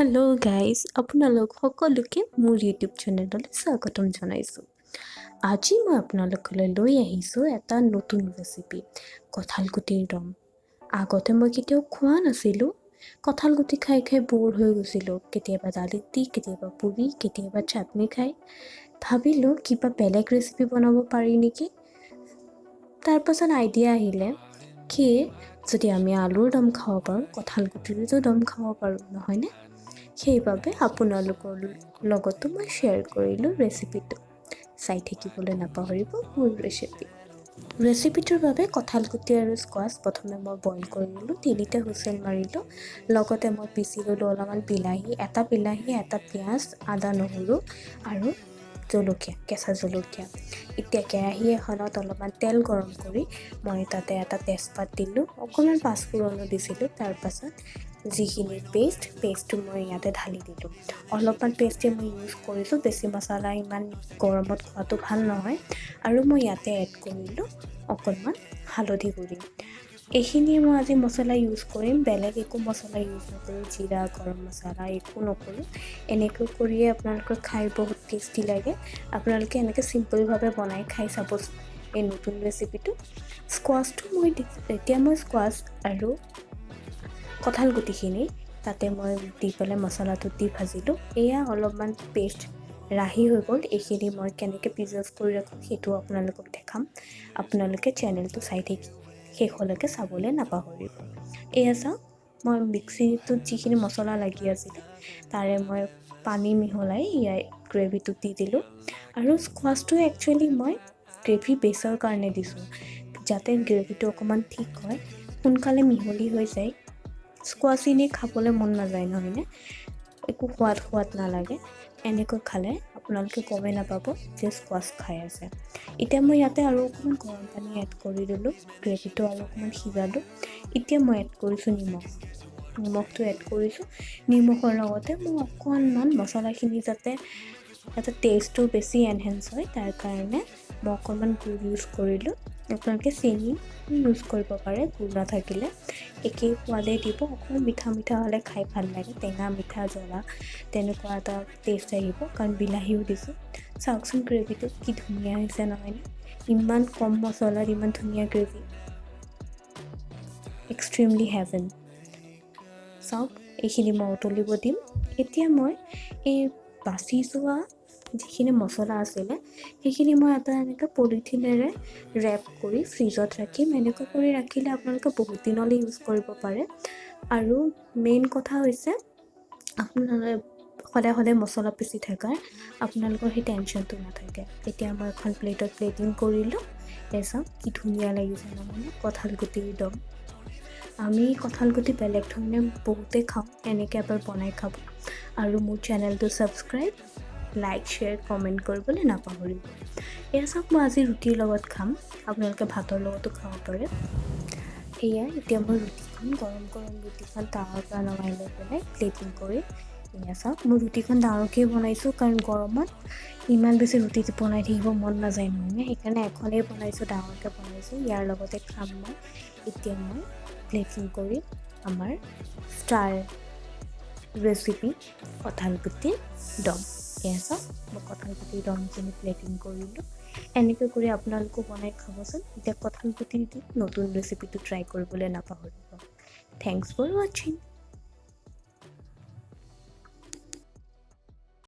Hello' guys, আপোনালোক সকলোকে মোৰ ইউটিউব চেনেললৈ স্বাগতম জনাইছোঁ। আজি মই আপোনালোকলৈ লৈ আহিছোঁ এটা নতুন ৰেচিপি, কঁঠালগুটিৰ দম। আগতে মই কেতিয়াও খোৱা নাছিলোঁ। কঁঠালগুটি খাই খাই ব'ৰ হৈ গৈছিলোঁ। কেতিয়াবা দালিত দি, কেতিয়াবা পুৰি, কেতিয়াবা চাটনি খাই। ভাবিলোঁ কিবা বেলেগ ৰেচিপি বনাব পাৰি নেকি। তাৰপাছত আইডিয়া আহিলে কি যদি আমি আলুৰ দম খাব পাৰোঁ, কঁঠালগুটিৰো দম খাব পাৰোঁ, নহয়নে? সেইবাবে আপোনালোকৰ লগতো মই শ্বেয়াৰ কৰিলোঁ ৰেচিপিটো। চাই থাকিবলৈ নাপাহৰিব মোৰ ৰেচিপিটোৰ বাবে কঁঠালগুটি আৰু স্কোৱাছ প্ৰথমে মই বইল কৰি ল'লোঁ, 3টা হুইচেল মাৰিলোঁ। লগতে মই পিচি ল'লোঁ অলপমান বিলাহী, এটা পিঁয়াজ, আদা নহৰু আৰু জলকীয়া, কেঁচা জলকীয়া। এতিয়া কেৰাহী এখনত অলপমান তেল গৰম কৰি মই তাতে এটা তেজপাত দিলোঁ, অকণমান পাঁচফোৰণো দিছিলোঁ। তাৰপাছত যিখিনি পেষ্টটো মই ইয়াতে ঢালি দিলোঁ। অলপমান পেষ্টে মই ইউজ কৰিছোঁ, বেছি মছলা ইমান গৰমত খোৱাটো ভাল নহয়। আৰু মই ইয়াতে এড কৰিলোঁ অকণমান হালধি গুড়ি। এইখিনিয়ে মই আজি মছলা ইউজ কৰিম, বেলেগ একো মছলা ইউজ নকৰোঁ। জিৰা, গৰম মছলা একো নকৰোঁ। এনেকৈ কৰিয়ে আপোনালোকৰ খাই বহুত টেষ্টি লাগে। আপোনালোকে এনেকৈ চিম্পলভাৱে বনাই খাই চাবচোন এই নতুন ৰেচিপিটো। স্কোৱাছটো এতিয়া মই স্কোৱাছ আৰু কঁঠালগুটিখিনি তাতে মই দি পেলাই মছলাটো দি ভাজিলোঁ। এয়া অলপমান পেষ্ট ৰাহি হৈ গ'ল। এইখিনি মই কেনেকৈ প্ৰিজাৰ্ভ কৰি ৰাখোঁ সেইটো আপোনালোকক দেখাম। আপোনালোকে চেনেলটো চাই থাকি শেষলৈকে চাবলৈ নাপাহৰিব। এয়া চাওক, মই মিক্সিটোত যিখিনি মছলা লাগি আছিলে তাৰে মই পানী মিহলাই ইয়াৰ গ্ৰেভিটোত দি দিলোঁ। আৰু স্কোৱাছটো একচুৱেলি মই গ্ৰেভি বেছৰ কাৰণে দিছোঁ, যাতে গ্ৰেভিটো অকণমান ঠিক হয়, সোনকালে মিহলি হৈ যায়। স্কোৱাছ এনেই খাবলৈ মন নাযায়, নহয়নে? একো সোৱাদ নালাগে। এনেকৈ খালে আপোনালোকে গমেই নাপাব যে স্কোৱাছ খাই আছে। এতিয়া মই ইয়াতে আৰু অকণমান গৰম পানী এড কৰি দিলোঁ, গ্ৰেভিটো আৰু অকণমান সিজালোঁ। এতিয়া মই এড কৰিছোঁ নিমখটো এড কৰিছোঁ। নিমখৰ লগতে মই অকণমান মছলাখিনি যাতে এটা টেষ্টটো বেছি এনহেঞ্চ হয়, তাৰ কাৰণে মই অকণমান গুড় ইউজ কৰিলোঁ। আপোনালোকে চেনি ইউজ কৰিব পাৰে, গুড় নাথাকিলে। একেই সোৱাদেই দিব। অকণমান মিঠা হ'লে খাই ভাল লাগে, টেঙা, মিঠা, জ্বলা তেনেকুৱা এটা টেষ্ট আহিব, কাৰণ বিলাহীও দিছোঁ। চাওকচোন গ্ৰেভিটো কি ধুনীয়া হৈছে, নহয়নে? ইমান কম মছলাত ইমান ধুনীয়া গ্ৰেভি, এক্সট্ৰিমলি হেভেন। চাওক, এইখিনি মই উতলিব দিম। এতিয়া মই এই বাচি যোৱা যিখিনি মছলা আছিলে সেইখিনি মই এটা এনেকৈ পলিথিনেৰে ৰেপ কৰি ফ্ৰিজত ৰাখিম। এনেকৈ কৰি ৰাখিলে আপোনালোকে বহুত দিনলৈ ইউজ কৰিব পাৰে। আৰু মেইন কথা হৈছে আপোনালোকে সদায় মছলা পিচি থকাৰ আপোনালোকৰ সেই টেনশ্যনটো নাথাকে। এতিয়া মই এখন প্লেটত প্লেটিং কৰিলোঁ। চাওক কি ধুনীয়া লাগিছে, নহয়নে? কঁঠালগুটিৰ দম। আমি কঁঠালগুটি বেলেগ ধৰণে বহুতেই খাওঁ, এনেকৈ এবাৰ বনাই খাব। আৰু মোৰ চেনেলটো ছাবস্ক্ৰাইব, লাইক, শ্বেয়াৰ, কমেণ্ট কৰিবলৈ নাপাহৰিব। এয়া চাওক, মই আজি ৰুটিৰ লগত খাম, আপোনালোকে ভাতৰ লগতো খাব পাৰে। এতিয়া মই ৰুটিখন গৰম ৰুটিখন তাৱাৰ পৰা নমাই লৈ পেলাই প্লেটিং কৰি, এয়া চাওক, মই ৰুটিখন ডাঙৰকৈ বনাইছোঁ, কাৰণ গৰমত ইমান বেছি ৰুটি বনাই থাকিব মন নাযায়, নহয়নে? সেইকাৰণে এখনেই বনাইছোঁ, ডাঙৰকৈ বনাইছোঁ। ইয়াৰ লগতে খাম মই। এতিয়া মই প্লেটিং কৰি আমাৰ ষ্টাৰ ৰেচিপি কঁঠালগুটিৰ দম। এয়া চাওক, মই কঁঠালগুটিৰ দমখিনি প্লেটিং কৰিলোঁ। এনেকৈ কৰি আপোনালোকো বনাই খাবচোন। এতিয়া কঁঠালগুটি দি নতুন ৰেচিপিটো ট্ৰাই কৰিবলৈ নাপাহৰিব। থেংকছ ফৰ ৱাচিং।